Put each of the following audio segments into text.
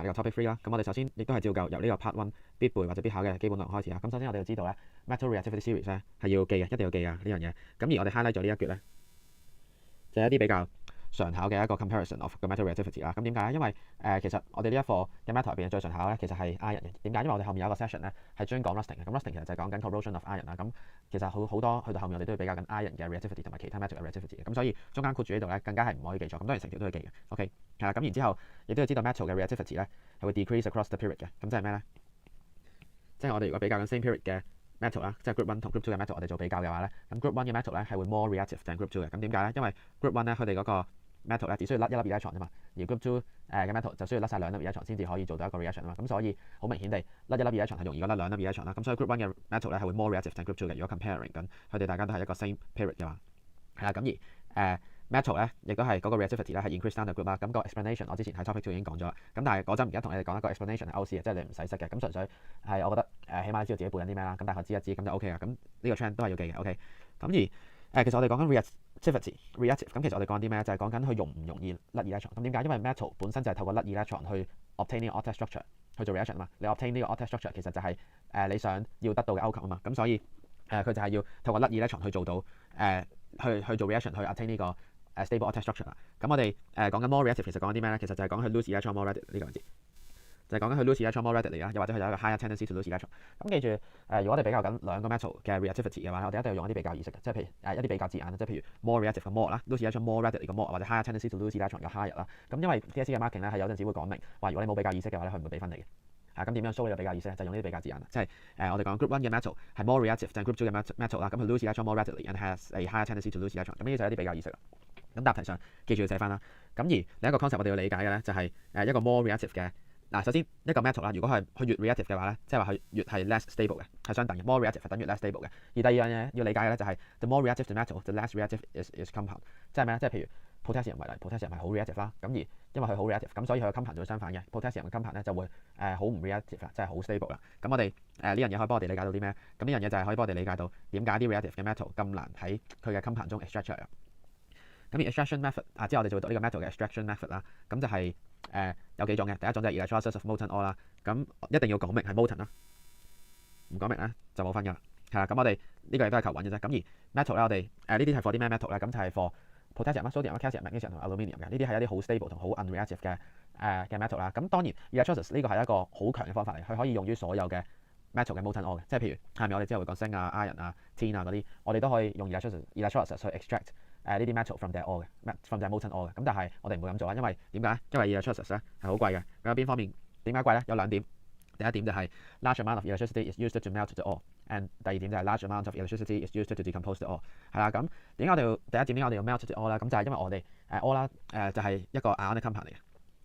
埋呢個 topic 3啦。咁我哋首先亦都係照舊由呢個 part 1必背或者必考嘅基本內容開始啦。咁首先我哋要知道咧 metal reactivity series 咧係要記嘅，一定要記啊呢樣嘢。咁而我哋 highlight 咗呢一橛咧，就係一啲比較常考嘅一個 comparison of 個 metal reactivity 啦。咁點解咧？因為其實我哋呢一課嘅 metal 入邊最常考咧，其實係 iron 嘅。點解？因為我哋後面有一個 session 咧係專講 rusting 嘅。咁 rusting 其實就係講緊 corrosion of iron 啦。咁其實好多去到後面我哋都要比較緊 iron 嘅 reactivity 同埋其他 metal 嘅 reactivity 嘅。咁所以中間括住呢度咧更加係唔可以記錯。咁當然成條都要記嘅。OK 係啦。咁然之後亦都要知道 metal 嘅 reactivity 咧係會 decrease across the period 嘅。咁即係咩咧？即係我哋如果比較緊 same period 嘅 metal 啦，即係 group 1同 group 2嘅 metal 我哋做比較嘅話咧，咁 group 1嘅 metal 咧係會 more reactive than group 2嘅。咁點解咧？因為 group 1咧佢哋嗰個 metal 咧只需要甩一粒 electron 啫嘛，而 group 2嘅 metal 就需要甩晒兩粒 electron 先至可以做到一個 reaction 啊嘛。咁所以好明顯地甩一粒 electron 係容易過甩兩粒 electron 啦。咁所以 group 1嘅 metal 咧係會 more reactive than group 2嘅。如果 comparing 緊佢哋大家都係一個 same period 嘅話，係啦。咁而metal 咧亦都係嗰個 reactivity 咧係 increase down the group 啦。咁個 explanation 我之前喺 topic 2已經講咗啦。咁但係嗰陣而家同你哋講一個 explanation 係 OC 嘅，即係你唔使識嘅。咁純粹係我覺得起碼你知道自己背緊啲咩啦。咁大概知一知咁就 OK 啦。咁呢個 trend 都係要記嘅。OK。咁而其實我哋講緊 reactive 咁其實我哋講啲咩？就係講緊佢容唔容易甩 electron。咁點解？因為 metal 本身就係透過甩 electron 去 obtain 呢個 octet structure 去做 reaction 啊嘛。你 obtain 呢個 octet structure 其實就係你想要得到嘅 outcome 啊嘛。咁所以佢就係要透過甩 electron 去做到去做 reaction 去 attain 呢個stable octet structure 啦。咁我哋講緊 more reactive 其實講緊啲咩咧？其實就係講佢 lose electron more readily 呢個位置。就係講緊佢 lose electron more readily 啦，又或者佢有一個 higher tendency to lose electron。咁記住如果我哋比較緊兩個 metal 嘅 reactivity 嘅話，我哋一定要用一啲比較意識嘅，即係譬如一啲比較字眼，即係譬如 more reactive 嘅 more 啦 ，lose electron more readily 嘅 more，或者 higher tendency to lose electron 嘅 higher 啦。咁因為 DSE 嘅 marking 咧係有陣時會講明話，如果你冇比較意識嘅話咧，佢唔會俾分你嘅。咁點樣 show 呢個比較意識咧？就用呢啲比較字眼啦，即係我哋講 group 1嘅 metal 係 more reactive than group 2嘅 metal 啦。咁佢 lose electron more readily and has a higher tendency to lose electron。咁呢啲就係一啲比較意識啦。咁答題上記住要寫翻啦。咁而另一個 concept 我哋要理解嘅咧就係一個 more reactive 嘅。首先一個 metal 啦，如果佢越 reactive 嘅話咧，即係話佢越係 less stable 嘅，係相等嘅。more reactive 係等於 less stable嘅。而第二樣嘢要理解嘅咧就係 the more reactive the metal，the less reactive is compound。即係咩咧？即係譬如 potassium 為例 ，potassium 係好 reactive 啦。咁而因為佢好 reactive，咁所以佢嘅 compound 就會相反嘅。potassium 嘅 compound 咧就會好唔 reactive 啦，即係好 stable 啦。咁我哋呢樣嘢可以幫我哋理解到啲咩？咁呢樣嘢就係可以幫我哋理解到點解啲 reactive 嘅 metal 咁難喺佢嘅 compound 中 extract 出嚟啦。咁而 extraction method 之後我哋就會讀呢個 metal 嘅 extraction method 啦。咁就係有幾種嘅，第一種就係 electrolysis of molten ore 啦。咁一定要講明係 molten 啦，唔講明咧就冇分㗎啦。係啦，咁我哋呢個亦都係求穩嘅啫。咁而 metal 咧，我哋呢啲係 for 啲咩 metal 咧？咁就係 for potassium、sodium、calcium、magnesium 同 aluminium 嘅。呢啲係一啲好 stable 同好 unreactive 嘅 metal 啦。咁當然 electrolysis 呢個係一個好強嘅方法嚟，佢可以用於所有嘅 metal 嘅 molten ore 嘅。即係譬如下面我哋之後會講鋅啊、iron 啊、tin 啊嗰啲，我哋都可以用 electrolysis 去 extract呢啲 metal from their ore 嘅 from their molten ore 嘅。咁但係我哋唔會咁做啦，因為點解？因為 electrolysis 咧係好貴嘅。咁有邊方面點解貴咧？有兩點。第一點就係 large amount of electricity is used to melt the ore，and 第二點就係 large amount of electricity is used to decompose the ore。係啦，咁點解我哋要第一點點解我哋要 melt the ore 咧？咁就係因為我哋ore 啦就係一個 ionic compound 嚟嘅。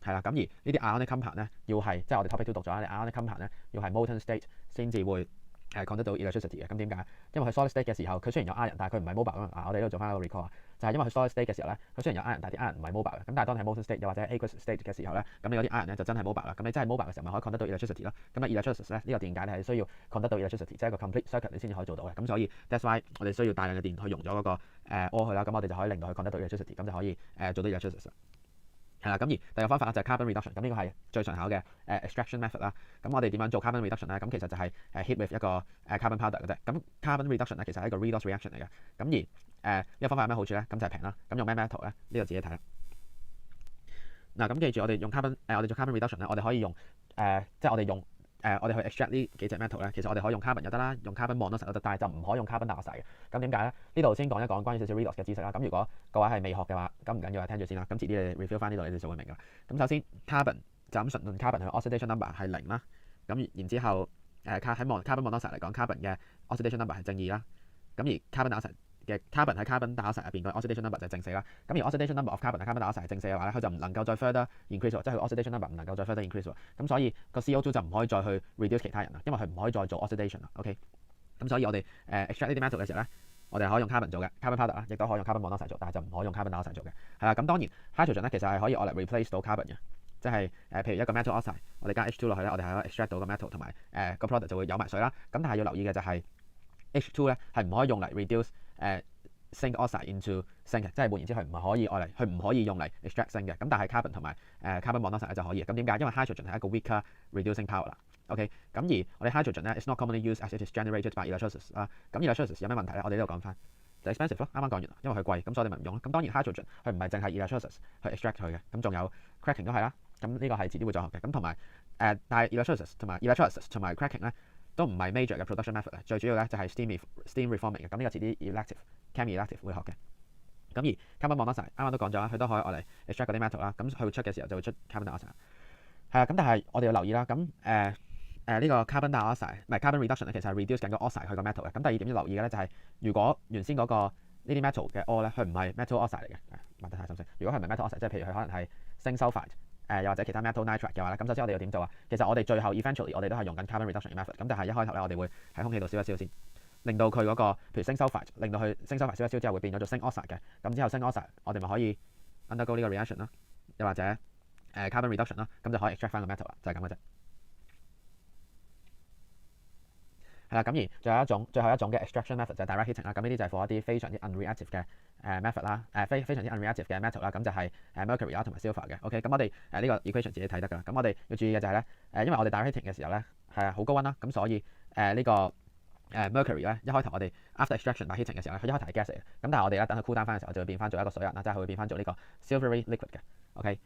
係啦，咁而呢啲 ionic compound 咧要係即係我哋 topic 都讀咗啦，你 ionic compound 咧要係 molten state 先至會講得到 electricity 嘅。咁點解？因為佢 solid state 嘅時候，佢雖然有 iron，但係佢唔係 mobile 啊嘛。我哋呢度做翻一個 recall 啊，就係因為佢 solid state 嘅時候咧，佢雖然有 iron，但係啲 iron 唔係 mobile 嘅。咁但係當你係 molten state 又或者 aqueous state 嘅時候咧，咁你嗰啲 iron 咧就真係 mobile 啦。咁你真係 mobile 嘅時候，咪可以 conduct 到 electricity 咯。咁啊 electrolysis 咧呢個電解你係需要 conduct 到 electricity，即係一個 complete circuit 你先至可以做到嘅。咁所以 that's why 我哋需要大量嘅電去溶咗嗰個ore去啦。咁我哋就可以令到佢 conduct 到 electricity， 咁就可以做到 electrolysis。係啦，咁而第二個方法咧就係 carbon reduction。咁呢個係最常考嘅extraction method 啦。咁我哋點樣做 carbon reduction 咧？咁其實就係heat with 一個carbon powder 嘅啫。咁 carbon reduction 咧其實係一個 redox reaction 嚟嘅。咁而呢個方法有咩好處咧？咁就係平啦。咁用咩 metal 咧？呢個自己睇啦。嗱，咁記住我哋用 carbon 我哋做 carbon reduction 咧，我哋可以用即係我哋用我哋去 extract 呢幾隻 metal 咧，其實我哋可以用 carbon 又得啦，用 carbon monoxide 都得，但係就唔可以用 carbon dioxide 嘅。咁點解咧？呢度先講一講關於少少 redox 嘅知識啦。咁如果各位係未學嘅話，咁唔緊要，聽住先啦。咁遲啲你 review 翻呢度，你哋就會明㗎啦。咁首先 carbon 就咁純論 carbon 佢 oxidation number 係0啦。咁然之後喺 carbon monoxide 嚟講 ，carbon 嘅 oxidation number 係正2啦。咁而 carbon dioxide 嘅 carbon 喺 carbon dioxide 入邊個 oxidation number 就係正4啦。咁而 oxidation number of carbon 喺 carbon dioxide 係正4嘅話咧，佢就唔能夠再 further increase 喎，即係佢 oxidation number 唔能夠再 further increase 喎。咁所以個 CO2 就唔可以再去 reduce 其他人啦，因為佢唔可以再做 oxidation 啦。OK， 咁所以我哋extract 呢啲 metal 嘅時候咧，我哋可以用 carbon 做嘅 carbon powder 啦，亦都可以用 carbon monoxide 做，但係就唔可以用 carbon dioxide 做嘅。係啦，咁當然 hydrogen 咧其實係可以嚟 replace 到 carbon 嘅，即係譬如一個 metal oxide，我哋加 H2 落去咧，我哋係可以 extract 到個 metal 同埋個 product 就會有埋水啦。咁但係要留意嘅就係 H2 咧係唔可以用嚟 reduce zinc oxide into zinc 嘅，即係換言之，佢唔可以用嚟 extract zinc 嘅。咁但係 carbon 同埋carbon monoxide 咧就可以。咁點解？因為 hydrogen 係一個 weaker reducing power 啦。OK， 咁而我哋 hydrogen 咧 is not commonly used as it is generated by electrolysis 啦。咁 electrolysis 有咩問題咧？我哋呢度講翻就 expensive 咯，啱啱講完啦，因為佢貴，咁所以我哋咪唔用咯。咁當然 hydrogen 佢唔係淨係 electrolysis 去 extract 佢嘅，咁仲有 cracking 都係啦。咁呢個係遲啲會再學嘅。咁同埋但係 electrolysis 同埋 cracking 咧都唔係 major 嘅 production method 咧，最主要咧就係 steam reforming 嘅。咁呢個遲啲 chem elective 會學嘅。咁而 carbon monoxide 啱啱都講咗啦，佢都可以攞嚟 extract 嗰啲 metal 啦。咁佢出嘅時候就會出 carbon dioxide。係啊，咁但係我哋要留意啦。咁呢個 carbon dioxide 唔係 carbon reduction 咧，其實係 reduce 緊個 oxide 去個 metal 嘅。咁第二點要留意嘅咧就係，如果原先嗰個呢啲 metal 嘅 ore 咧，佢唔係 metal oxide 嚟嘅，問得太深色。如果佢唔係 metal oxide，即係譬如佢可能係 zinc sulfide 又或者其他 metal nitride 嘅話咧，咁首先我哋要點做啊？其實我哋最後 eventually 我哋都係用緊 carbon reduction 嘅 method。咁但係一開頭咧，我哋會喺空氣度燒一燒先，令到佢嗰個譬如 zinc sulfide，令到佢 zinc sulfide 燒一燒之後會變咗做 zinc oxide 嘅。咁之後 zinc oxide 我哋咪可以 undergo 呢個 reaction 啦，又或者carbon reduction 啦，咁就可以 extract 翻個 metal 啦，就係咁嘅啫。係啦，咁而最後一種嘅 extraction method 就係 direct heating 啦。咁呢啲就係 for 一啲非常之 unreactive 嘅method 啦，非常之 unreactive 嘅 metal 啦，咁就係mercury 啦同埋 silver 嘅。OK， 咁我哋呢個 equation 自己睇得㗎啦。咁我哋要注意嘅就係咧因為我哋 direct heating 嘅時候咧係好高溫啦，咁所以呢個mercury 咧一開頭我哋 after extraction by heating 嘅時候咧，佢一開頭係 gas 嚟嘅。咁但係我哋咧等佢 cool down 翻嘅時候，就會變翻做一個水銀啦，即係佢會變翻做呢個 silvery liquid 嘅。OK，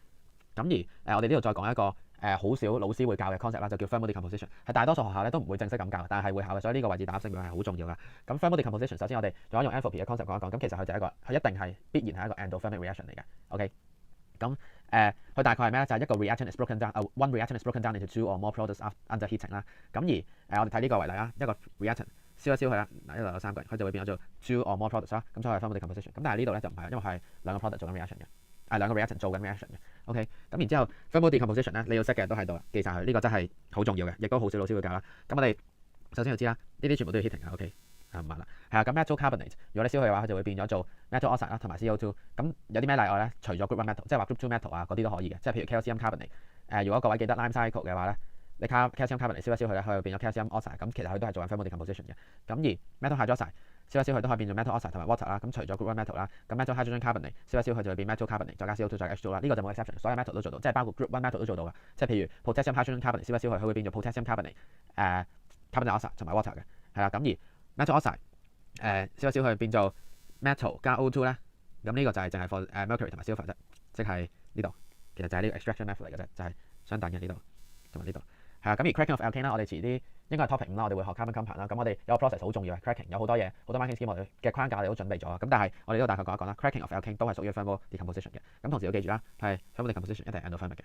咁而我哋呢度再講一個好少老師會教嘅 concept 啦，就叫 thermal decomposition， 係大多數學校咧都唔會正式咁教，但係會考嘅，所以呢個位置打聲表係好重要㗎。咁 thermal decomposition 首先我哋用 enthalpy 嘅 concept 講一講，咁其實佢就係佢一定係必然係一個 endothermic reaction 嚟嘅。OK， 咁佢大概係咩咧？就係一個 reactant is broken down，one reactant is broken down into two or more products under heating 啦。咁而我哋睇呢個為例啦，一個 reactant 燒一燒佢啦，嗱呢度有3個人，佢就會變咗做 two or more products 啦。咁所以係 thermal decomposition。咁但係呢度咧就唔係，因為係兩個 product 做緊 reaction 嘅。兩個 reaction 做緊 reaction 嘅 ，OK， 咁然之後 thermal decomposition 咧，你要識嘅人都喺度啦，記晒佢，呢個真係好重要嘅，亦都好少老師會教啦。咁我哋首先要知啦，呢啲全部都要 heating 嘅 ，OK， 唔問啦。係啊，咁 metal carbonate， 如果你燒佢嘅話，佢就會變咗做 metal oxide 啦，同埋 CO2。咁有啲咩例外咧？除咗 group 1 metal， 即係話 group 2 metal 啊嗰啲都可以嘅，即係譬如 calcium carbonate。如果各位記得 lime cycle 嘅話咧，你 calcium carbonate 燒一燒佢咧，佢會變咗 calcium oxide。咁其實佢都係做緊 thermal decomposition 嘅。咁而 metal hydroxide燒一燒佢都可以變做 metal oxide 同埋 water 啦。咁除咗 group 1 metal 啦，咁 metal hydrogen carbonate 燒一燒佢就會變 metal carbonate 再加 CO2 再加 H2 啦。呢個就冇 exception， 所有 metal 都做到，即係包括 group 1 metal 都做到嘅。即係譬如 potassium hydrogen carbonate 燒一燒佢，佢會變做 potassium carbonate、carbon dioxide 同埋 water 嘅。係啦，咁而 metal oxide燒一燒佢變做 metal 加 O2 咧，咁呢個就係淨係 for mercury 同埋 silver 啫，即係呢度其實就係呢個 extraction method 嚟嘅啫，就係相等嘅呢度同埋呢度。係啊，咁而 cracking of alkane 啦，我哋遲啲應該係 topic 5啦，我哋會學 carbon compound 啦。咁我哋有個 process 好重要嘅 cracking， 有好多嘢，好多 marking scheme 我哋嘅框架我哋都準備咗。咁但係我哋呢度大概講一講啦。cracking of alkane 都係屬於 thermal decomposition 嘅。咁同時要記住啦，係 thermal decomposition 一定係 endothermic嘅。